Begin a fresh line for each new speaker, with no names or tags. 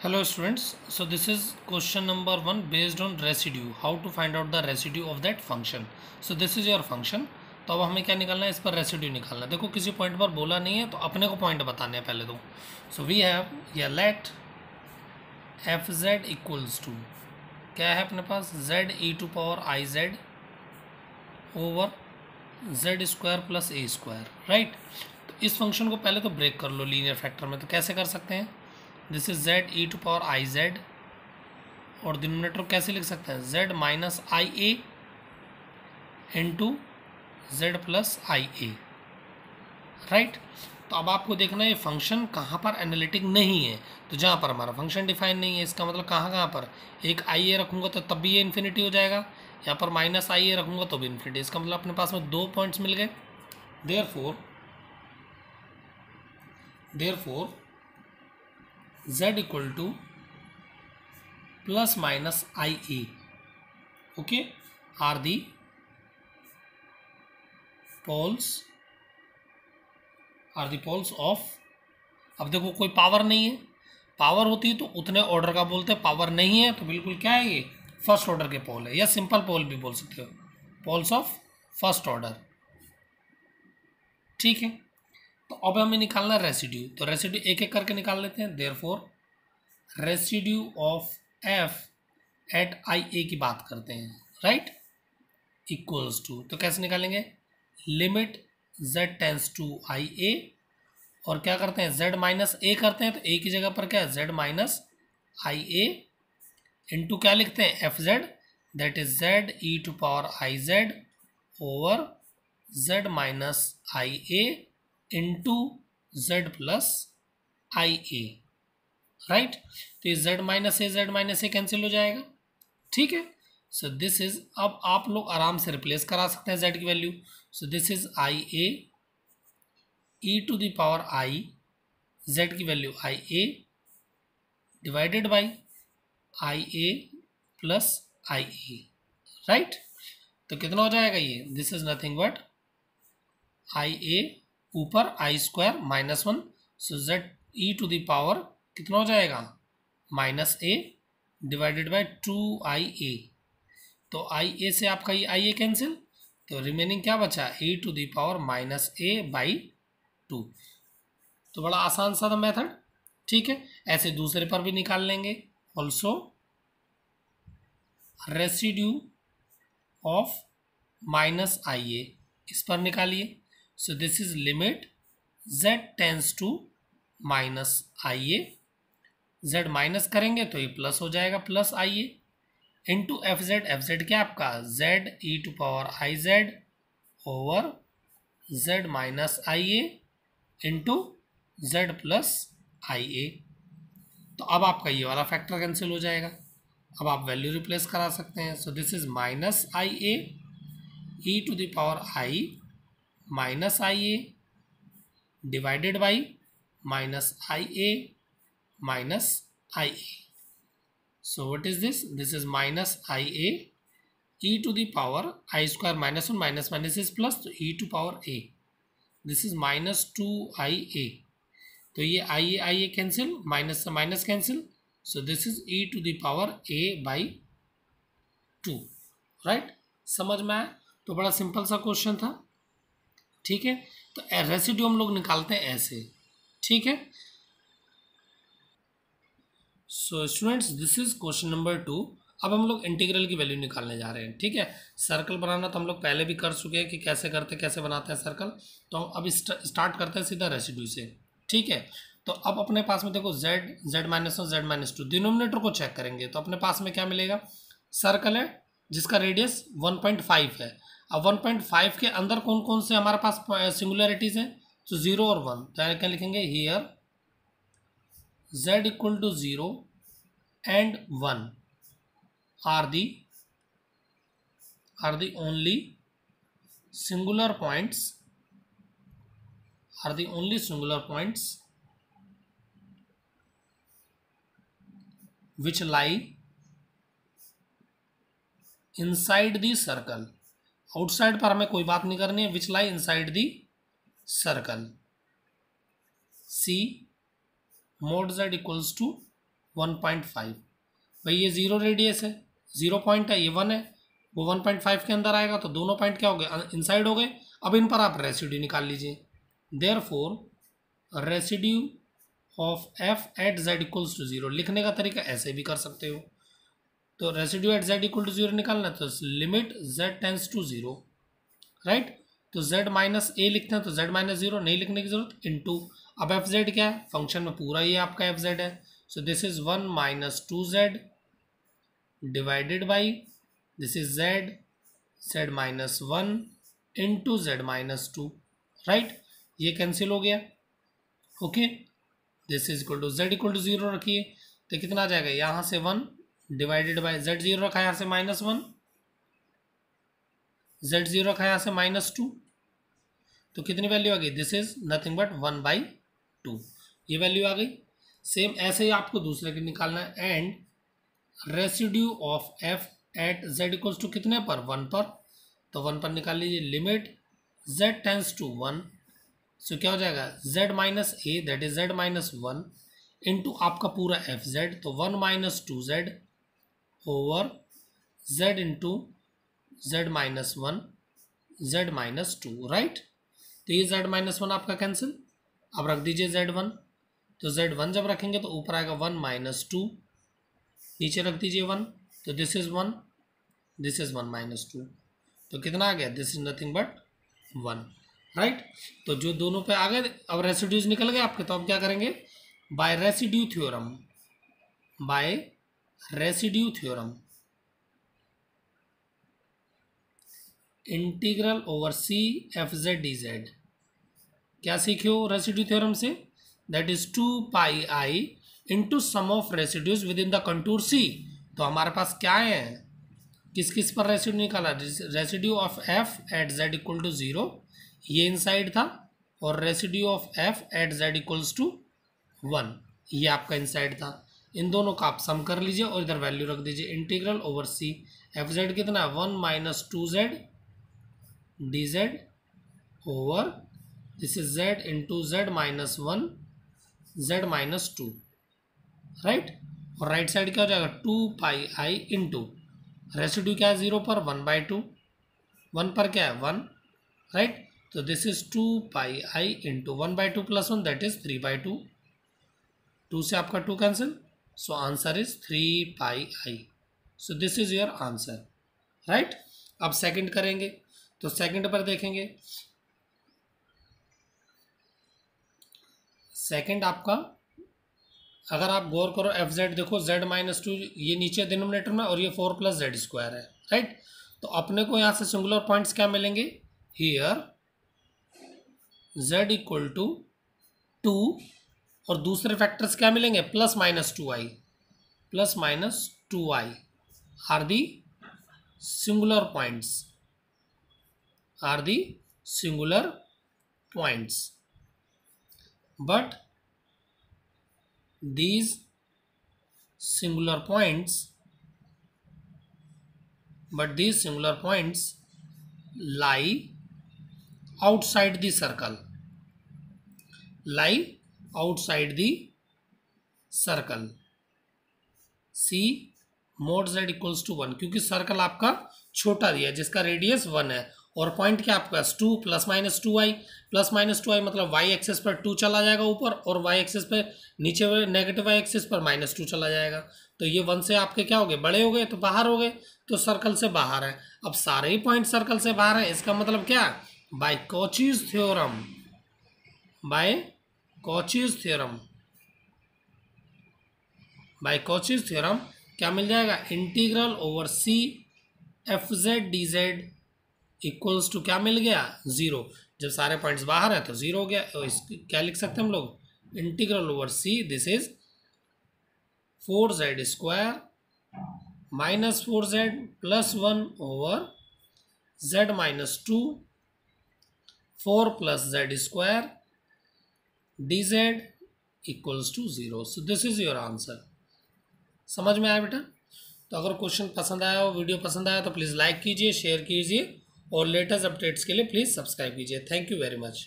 Hello students, so this is question number 1 based on residue. How to find out the residue of that function. So this is your function. तो अब हमें क्या निकालना है, इस पर रेसिड्यू निकालना है. देखो किसी पॉइंट पर बोला नहीं है तो अपने को पॉइंट बताने हैं पहले तो. सो वी हैव या let f z equals to क्या है अपने पास z E to power I Z over z square plus a square, right. तो इस फंक्शन को पहले तो ब्रेक कर लो लीनियर फैक्टर में. तो कैसे कर सकते हैं, this is Z E to power I Z और डिनोमिनेटर कैसे लिख सकते हैं, जेड माइनस आई ए इंटू जेड प्लस आई ए, राइट. तो अब आपको देखना है ये फंक्शन कहाँ पर एनालिटिक नहीं है. तो जहाँ पर हमारा फंक्शन डिफाइन नहीं है, इसका मतलब कहाँ पर एक आई ए रखूँगा तो तब भी ये इन्फिनिटी हो जाएगा, यहाँ पर माइनस आई ए रखूँगा तो भी इन्फिनिटी. इसका मतलब अपने पास में दो पॉइंट्स मिल गए. Therefore z equal to plus minus I A, okay, are the poles of. अब देखो कोई पावर नहीं है, पावर होती तो उतने ऑर्डर का बोलते, पावर नहीं है तो बिल्कुल क्या है ये फर्स्ट ऑर्डर के पोल है, या सिंपल पोल भी बोल सकते हो, पोल्स ऑफ फर्स्ट ऑर्डर, ठीक है. तो अब हमें निकालना है रेसिड्यू. तो रेसिड्यू एक एक करके निकाल लेते हैं. Therefore residue of F at i a की बात करते हैं, राइट, इक्वल्स टू. तो कैसे निकालेंगे, limit z tends to i ए और क्या करते हैं z माइनस ए करते हैं. तो a की जगह पर क्या है z माइनस आई ए इंटू क्या लिखते हैं F Z, that is z E to power I Z over z minus I A into Z plus I A, right. तो ये z माइनस ए कैंसिल हो जाएगा, ठीक है. सो दिस इज, अब आप लोग आराम से रिप्लेस करा सकते हैं z की value. So this is i A E to the power i, z की value i A divided by i a plus I A, right. तो कितना हो जाएगा ये, this is nothing but i a ऊपर i square minus one. So z E to the power कितना हो जाएगा minus a divided by two i a. तो आई ए से आपका ये आई ए कैंसिल, तो रिमेनिंग क्या बचा a to the power minus a by two. तो बड़ा आसान सा था मेथड, ठीक है. ऐसे दूसरे पर भी निकाल लेंगे. Also residue of minus I a, इस पर निकालिए. So this is limit z tends to minus I a, z minus करेंगे तो ये प्लस हो जाएगा प्लस आई ए इंटू एफ जेड क्या आपका z E to power I Z over z minus I A into Z plus I a. तो अब आपका ये वाला फैक्टर कैंसिल हो जाएगा. अब आप वैल्यू रिप्लेस करा सकते हैं. So this is minus I A E to the power I minus I A divided by minus I A minus I A. So what is this? This is minus IA e to the power I square minus 1 minus is plus, तो e to power a. This is minus 2IA. तो ये IA cancel, minus से minus cancel. So this is e to the power a by 2, right. समझ में आया. तो बड़ा simple सा क्वेश्चन था, ठीक है. तो रेसिड्यू हम लोग निकालते हैं ऐसे, ठीक है. So students this is question number 2. अब हम लोग इंटीग्रल की वैल्यू निकालने जा रहे हैं, ठीक है. सर्कल बनाना तो हम लोग पहले भी कर चुके हैं कि कैसे बनाते हैं सर्कल. तो हम अब स्टार्ट करते हैं सीधा रेसिड्यू से, ठीक है. तो अब अपने पास में देखो z minus one Z minus two, denominator को चेक करेंगे तो अपने पास में क्या मिलेगा, सर्कल है जिसका रेडियस 1.5 है. अब 1.5 के अंदर कौन कौन से हमारे पास सिंगुलरिटीज हैं, तो 0 और 1. तो क्या लिखेंगे here z equal to 0 and 1 are the only singular points which lie inside the circle. outside पर हमें कोई बात नहीं करनी है, which lie inside the circle. C mod z equals to 1.5। भाई ये 0 रेडियस है, 0 पॉइंट है, ये 1 है, वो 1.5 के अंदर आएगा, तो दोनों पॉइंट क्या हो गए, इनसाइड हो गए। अब इन पर आप रेसिड्यू निकाल लीजिए। Therefore residue of F at Z equals to 0, लिखने का तरीका ऐसे भी कर सकते हो। तो residue at Z equal to 0 निकालना है, तो limit Z tends to 0, right. तो z माइनस ए लिखते हैं, तो z माइनस 0 नहीं लिखने की जरूरत, इनटू अब एफ जेड क्या है, फंक्शन में पूरा ये आपका एफ जेड है। So this is 1 minus 2z divided by this is z minus 1 into z minus 2, right. ये कैंसिल हो गया, okay. This is equal to z equal to 0 रखिए, तो कितना आ जाएगा, यहाँ से 1 डिवाइडेड बाई z0 रखा है, यहाँ से -1, z0 रखा है, यहाँ से -2, तो कितनी वैल्यू आ गई, दिस इज नथिंग बट 1/2, ये वैल्यू आ गई। सेम ऐसे ही आपको दूसरे के निकालना है। And residue of F at z equals to कितने पर, 1 पर, तो 1 पर निकाल लीजिए, limit z tends to 1, so क्या हो जाएगा, z minus A that is z minus 1 into आपका पूरा एफ जेड, तो 1 minus 2z over z into z minus 1 z minus 2, right. तो ये z माइनस 1 आपका कैंसिल, अब रख दीजिए z1, तो z1 जब रखेंगे तो ऊपर आएगा 1 माइनस 2, नीचे रख दीजिए 1, तो this is 1, this is 1 minus 2, तो कितना आ गया, this is nothing but 1, right. तो जो दोनों पे आ गए, अब रेसिड्यूज निकल गए आपके, तो अब क्या करेंगे, by residue theorem, by residue theorem integral over C F Z D z, क्या सीखे हो रेसिड्यू थ्योरम से, that is 2 pi i into sum of residues within the contour c. तो हमारे पास क्या है, किस किस पर रेसिड्यू निकाला, residue of F at Z equal to 0, ये इनसाइड था, और residue of F at Z equals to 1, ये आपका इनसाइड था। इन दोनों का आप सम कर लीजिए और इधर वैल्यू रख दीजिए, integral over C F Z कितना है, 1 minus 2z D Z over this is z into Z minus 1 z minus 2, right. और राइट साइड क्या हो जाएगा, 2 पाई आई इंटू रेसिड्यू क्या है 0 पर, 1/2, 1 पर क्या है 1, राइट। तो this is 2 pi i into 1/2 plus 1 that is 3/2, 2 से आपका 2 cancel, so answer is 3 pi I. So this is your answer, right. अब सेकंड करेंगे, तो सेकंड पर देखेंगे, सेकंड आपका अगर आप गौर करो एफ जेड देखो, z माइनस 2 ये नीचे डिनोमिनेटर में, और ये 4 प्लस जेड स्क्वायर है, राइट। तो अपने को यहाँ से सिंगुलर पॉइंट्स क्या मिलेंगे, हियर z इक्वल टू 2, और दूसरे फैक्टर्स क्या मिलेंगे, plus minus 2i, plus minus 2i are the singular points, are the singular points, but these singular points, but these singular points lie outside the circle, lie outside the circle, c mod z equals to 1, क्योंकि circle आपका छोटा दिया है जिसका radius 1 है, और point क्या आपका 2 plus minus 2i, plus minus 2i मतलब y एक्सेस पर 2 चला जाएगा ऊपर, और y एक्सेस पे नीचे नेगेटिव y एक्सेस पर -2 चला जाएगा, तो ये 1 से आपके क्या हो गए, बड़े हो गए, तो बाहर हो गए, तो सर्कल से बाहर है। अब सारे ही पॉइंट सर्कल से बाहर है, इसका मतलब क्या, by Cauchy's theorem, by Cauchy's theorem, by Cauchy's theorem क्या मिल जाएगा, integral over C F Z D Z equals to क्या मिल गया, 0। जब सारे पॉइंट्स बाहर हैं तो 0 हो गया, तो क्या लिख सकते हैं हम लोग, integral over C this is 4z square minus 4z plus 1 over z minus 2 4 plus Z square D Z equals to 0। So this is your answer. समझ में आया बेटा। तो अगर क्वेश्चन पसंद आया हो, वीडियो पसंद आया तो प्लीज़ लाइक कीजिए, शेयर कीजिए, और लेटेस्ट अपडेट्स के लिए प्लीज़ सब्सक्राइब कीजिए। Thank you very much.